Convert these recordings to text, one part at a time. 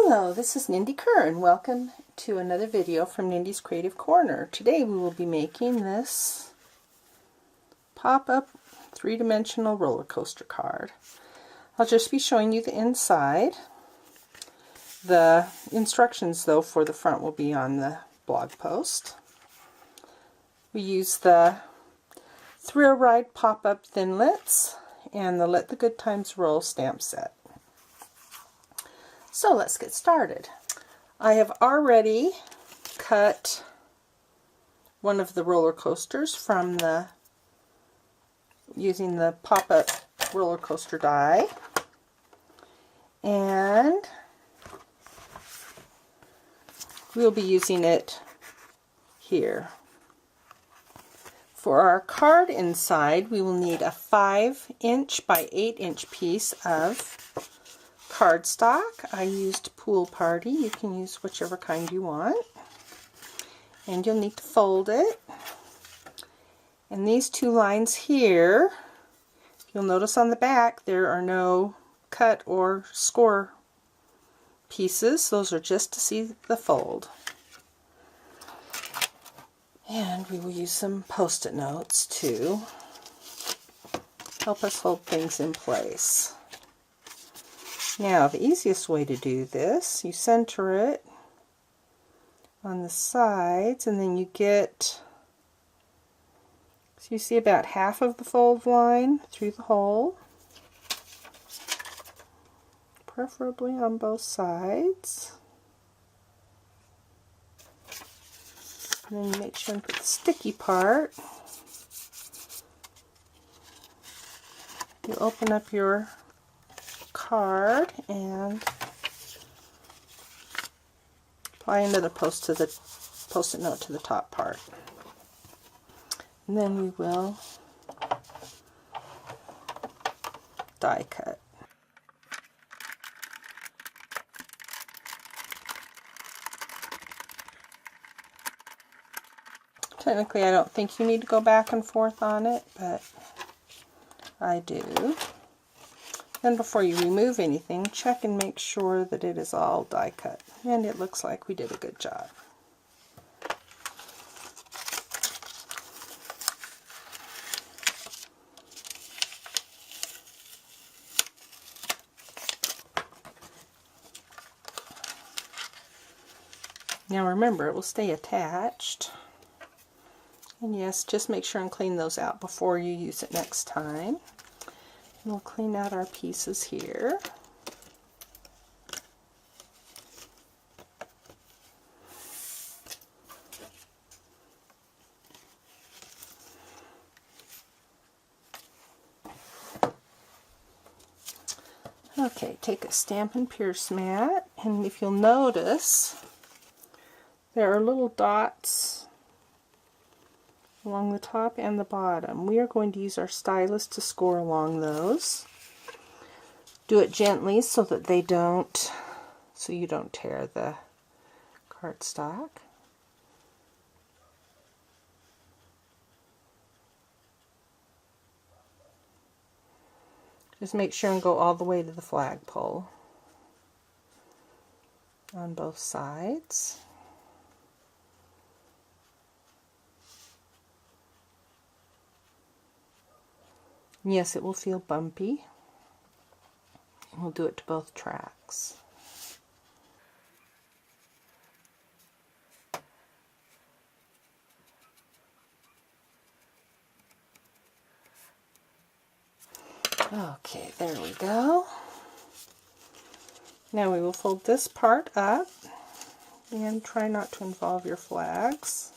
Hello, this is Nindy Kerr and welcome to another video from Nindy's Creative Corner. Today we will be making this pop-up three-dimensional roller coaster card. I'll just be showing you the inside. The instructions though for the front will be on the blog post. We use the Ride Pop-Up Thinlits and the Let the Good Times Roll stamp set. So let's get started. I have already cut one of the roller coasters from using the pop-up roller coaster die, and we'll be using it here. For our card inside, we will need a 5" by 8" piece of cardstock. I used Pool Party. You can use whichever kind you want. And you'll need to fold it. And these two lines here, you'll notice on the back there are no cut or score pieces. Those are just to see the fold. And we will use some Post-it notes to help us hold things in place. Now, the easiest way to do this, you center it on the sides, and then you get, so you see about half of the fold line through the hole, preferably on both sides. And then you make sure and put the sticky part. You open up your card and apply another Post-it note to the top part. And then we will die cut. Technically, I don't think you need to go back and forth on it, but I do. Then before you remove anything, check and make sure that it is all die cut. And it looks like we did a good job. Now remember, it will stay attached. And yes, just make sure and clean those out before you use it next time. We'll clean out our pieces here. Okay, take a Stampin' Pierce mat, and if you'll notice, there are little dots along the top and the bottom. We are going to use our stylus to score along those. Do it gently so that you don't tear the cardstock. Just make sure and go all the way to the flagpole on both sides. Yes, it will feel bumpy. We'll do it to both tracks. Okay, there we go. Now we will fold this part up and try not to involve your flags.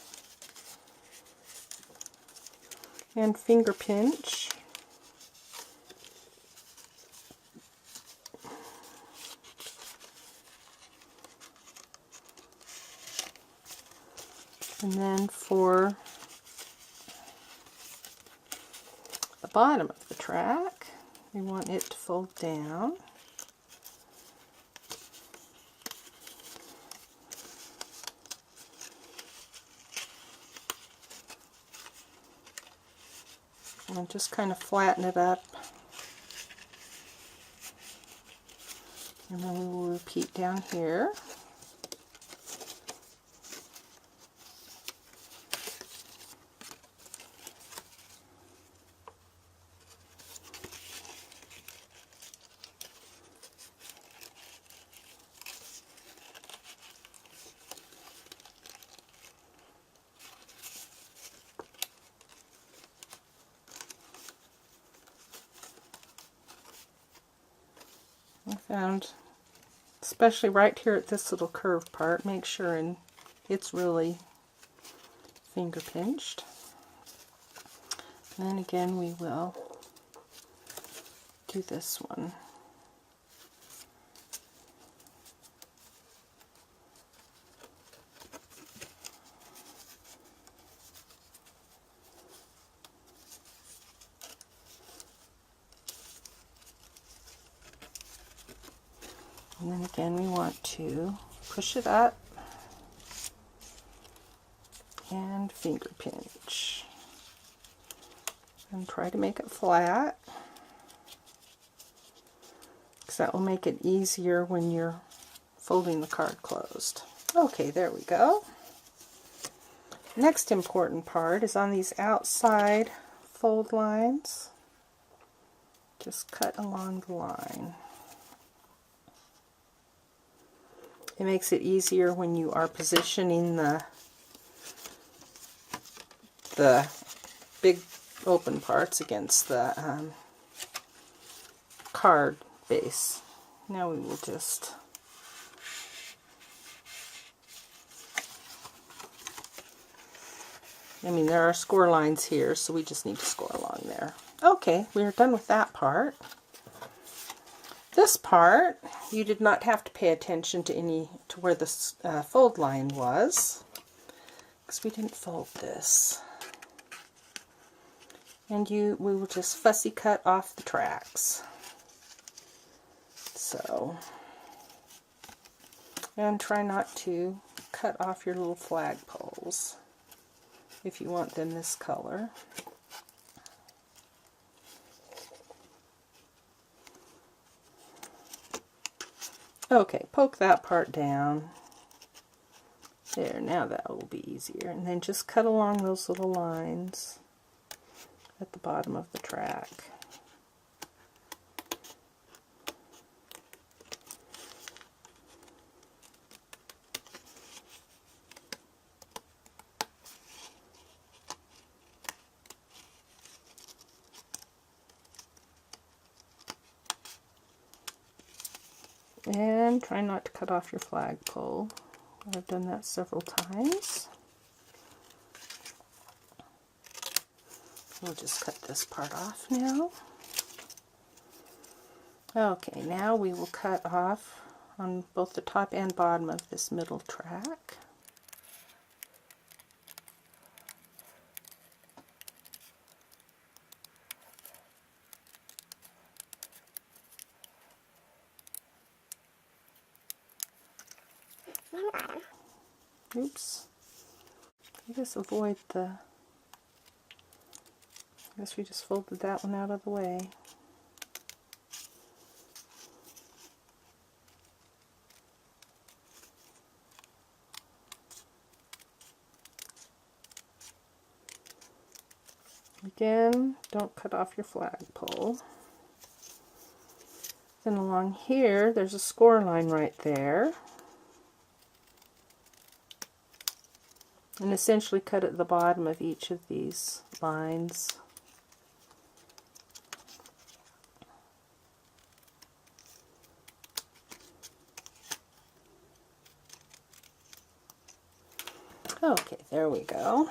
And finger pinch. And then for the bottom of the track, we want it to fold down. And just kind of flatten it up And then we will repeat down here. I found, especially right here at this little curved part, make sure it's really finger pinched. And then again we will do this one. And then again we want to push it up and finger pinch. And try to make it flat, because that will make it easier when you're folding the card closed. Okay, there we go. Next important part is on these outside fold lines. Just cut along the line. It makes it easier when you are positioning the big open parts against the card base. Now we will just there are score lines here, so we just need to score along there. Okay, we're done with that part. This part, you did not have to pay attention to where the fold line was, because we didn't fold this. And we will just fussy cut off the tracks. So, and try not to cut off your little flag poles if you want them this color. Okay, poke that part down. There, now that will be easier. And then just cut along those little lines at the bottom of the track. And try not to cut off your flagpole. I've done that several times. We'll just cut this part off now. Okay, now we will cut off on both the top and bottom of this middle track. Oops. I guess we just folded that one out of the way. Again, don't cut off your flagpole. Then along here, there's a score line right there. And essentially cut at the bottom of each of these lines. Okay, there we go.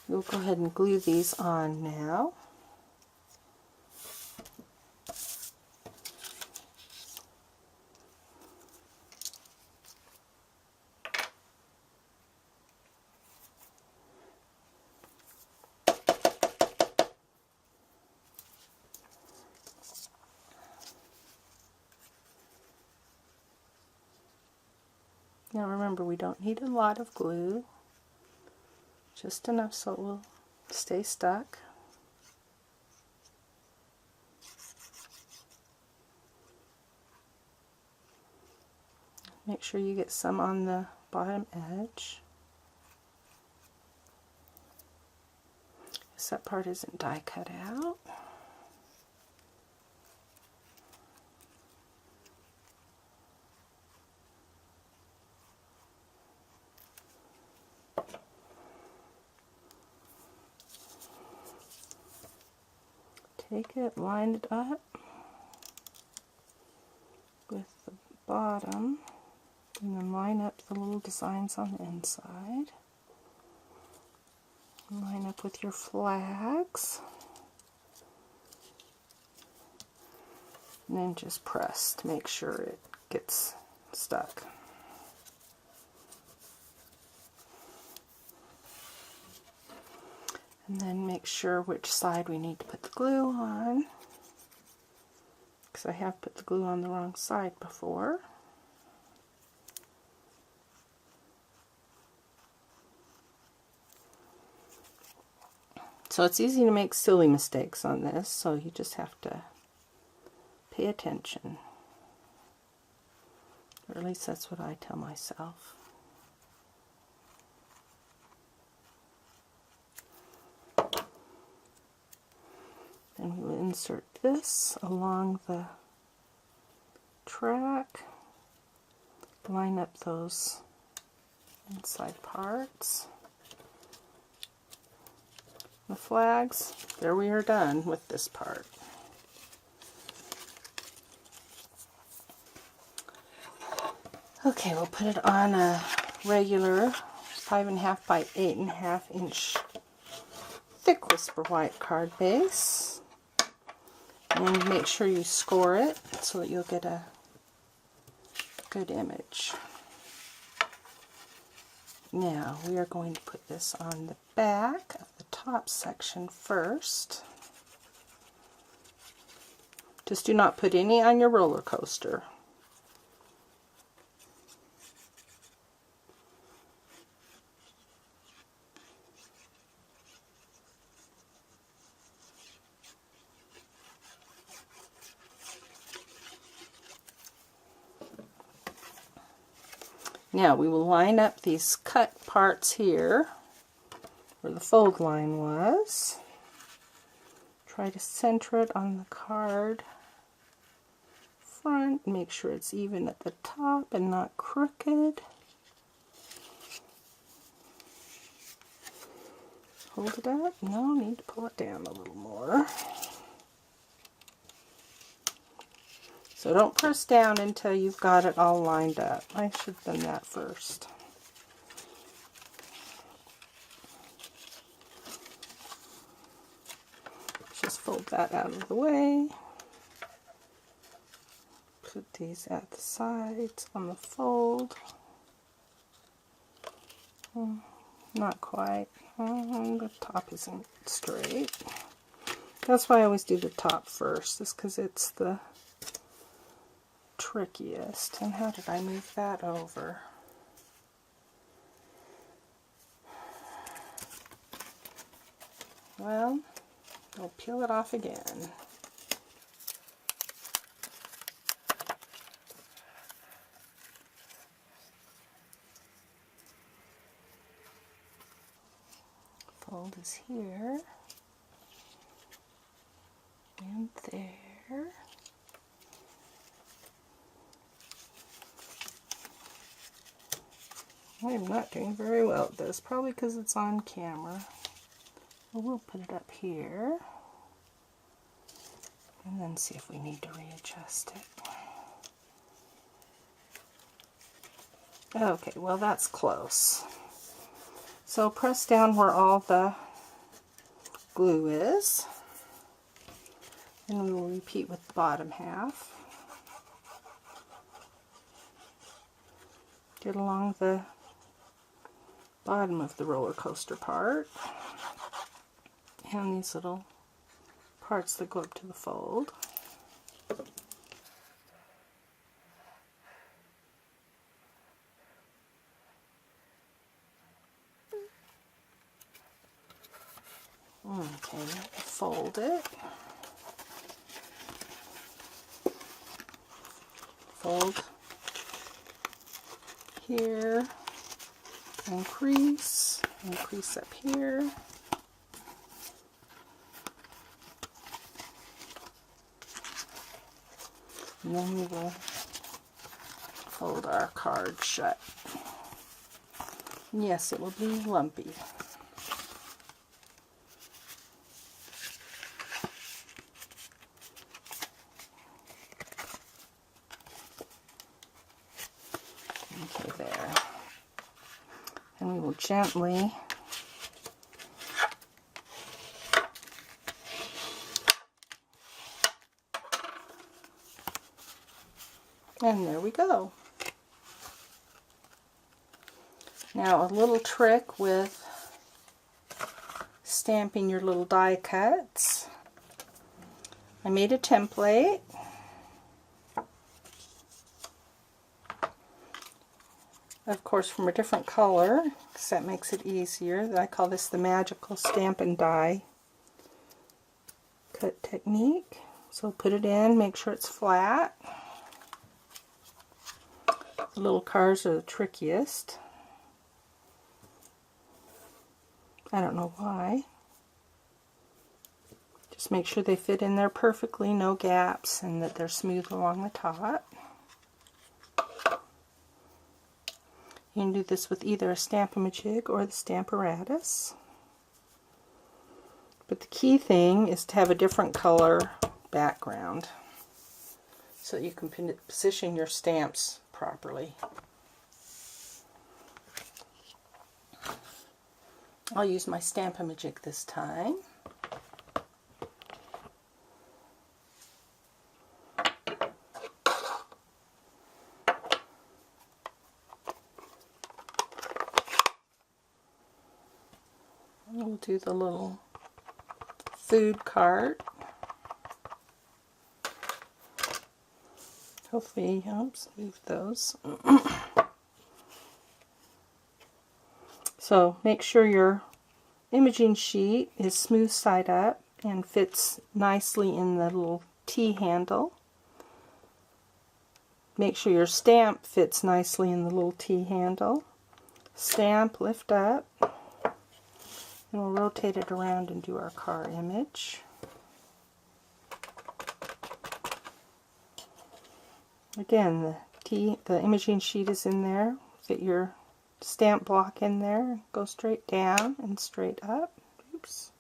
We'll go ahead and glue these on now. Now remember, we don't need a lot of glue, Just enough so it will stay stuck. Make sure you get some on the bottom edge. That part isn't die cut out. Take it, line it up with the bottom, and then line up the little designs on the inside. Line up with your flags, and then just press to make sure it gets stuck. And then make sure which side we need to put the glue on, because I have put the glue on the wrong side before. So it's easy to make silly mistakes on this, so you just have to pay attention. Or at least that's what I tell myself. Then we will insert this along the track, line up those inside parts. The flags, there we are done with this part. Okay, we'll put it on a regular 5.5 by 8.5 inch thick Whisper White card base. And make sure you score it so that you'll get a good image. Now we are going to put this on the back of the top section first. Just do not put any on your roller coaster. Now we will line up these cut parts here where the fold line was. Try to center it on the card front. Make sure it's even at the top and not crooked. Hold it up. No, need to pull it down a little more. So don't press down until you've got it all lined up. I should have done that first. Just fold that out of the way. Put these at the sides on the fold. Not quite. The top isn't straight. That's why I always do the top first, just because it's the trickiest. And how did I move that over? Well, I'll peel it off again. Fold is here and there. I'm not doing very well at this, probably because it's on camera. But we'll put it up here and then see if we need to readjust it. Okay, well that's close. So press down where all the glue is, and we will repeat with the bottom half. Get along the bottom of the roller coaster part and these little parts that go up to the fold. Okay, fold it. Fold here, and crease up here. And then we will fold our card shut. Yes, it will be lumpy. Okay, there. And we will gently and there we go. Now a little trick with stamping your little die cuts. I made a template. Of course from a different color, because that makes it easier. I call this the magical Stampin' Die cut technique. So put it in, make sure it's flat. The little cards are the trickiest. I don't know why. Just make sure they fit in there perfectly, no gaps, and that they're smooth along the top. You can do this with either a Stamp-A-Majig or the Stamparatus. But the key thing is to have a different color background so that you can position your stamps properly. I'll use my Stamp-A-Majig this time. We'll do the little food cart. Hopefully, oops, move those. So make sure your imaging sheet is smooth side up and fits nicely in the little T handle. Make sure your stamp fits nicely in the little T handle. Stamp, lift up. And we'll rotate it around and do our car image. Again, the imaging sheet is in there. Fit your stamp block in there. Go straight down and straight up. Oops.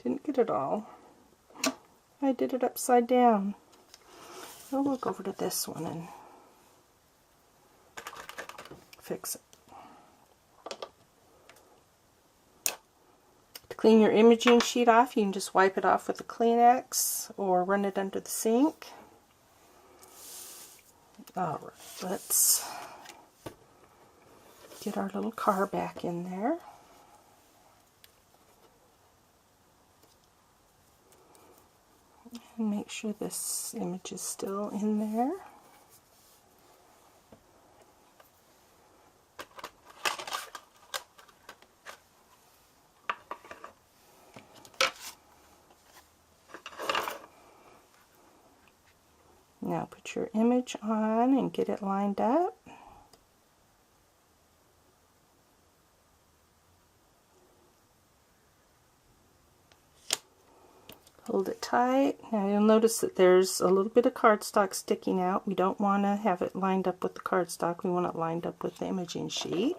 Didn't get it all. I did it upside down. So we'll go over to this one and fix it. Clean your imaging sheet off. You can just wipe it off with a Kleenex or run it under the sink. Alright, let's get our little car back in there. And make sure this image is still in there. Now put your image on and get it lined up. Hold it tight. Now you'll notice that there's a little bit of cardstock sticking out. We don't want to have it lined up with the cardstock. We want it lined up with the imaging sheet.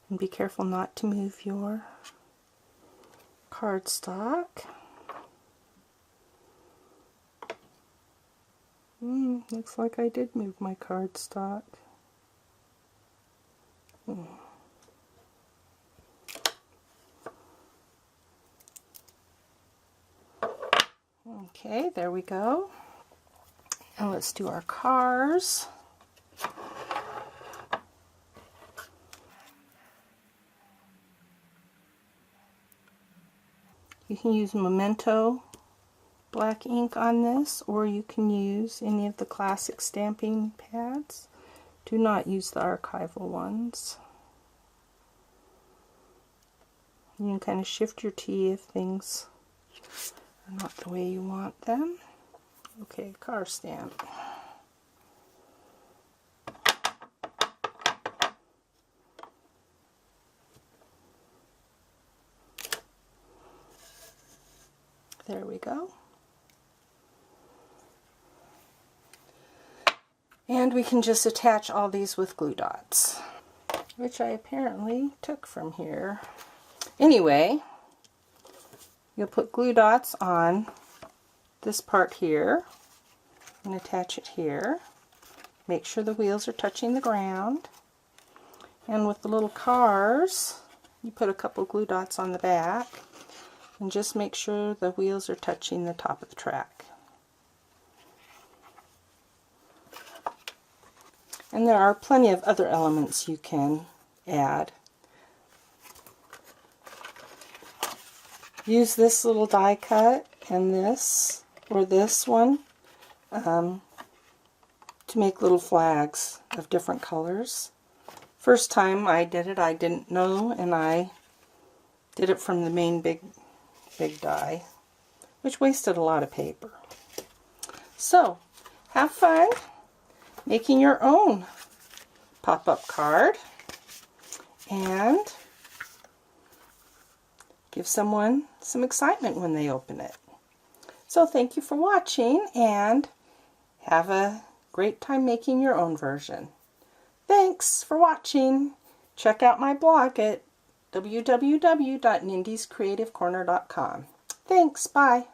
And be careful not to move your cardstock. Looks like I did move my cardstock. Okay, there we go. Now let's do our cars. You can use Memento black ink on this, or you can use any of the classic stamping pads. Do not use the archival ones. You can kind of shift your tea if things are not the way you want them. Okay, car stamp. There we go. And we can just attach all these with glue dots, which I apparently took from here. Anyway, you'll put glue dots on this part here and attach it here. Make sure the wheels are touching the ground. And with the little cars, you put a couple glue dots on the back and just make sure the wheels are touching the top of the track. And there are plenty of other elements you can add. Use this little die cut and this, or this one, to make little flags of different colors. First time I did it, I didn't know, and I did it from the main big die, which wasted a lot of paper. So, have fun making your own pop-up card and give someone some excitement when they open it. So thank you for watching and have a great time making your own version. Thanks for watching. Check out my blog at www.nindiescreativecorner.com. Thanks, bye.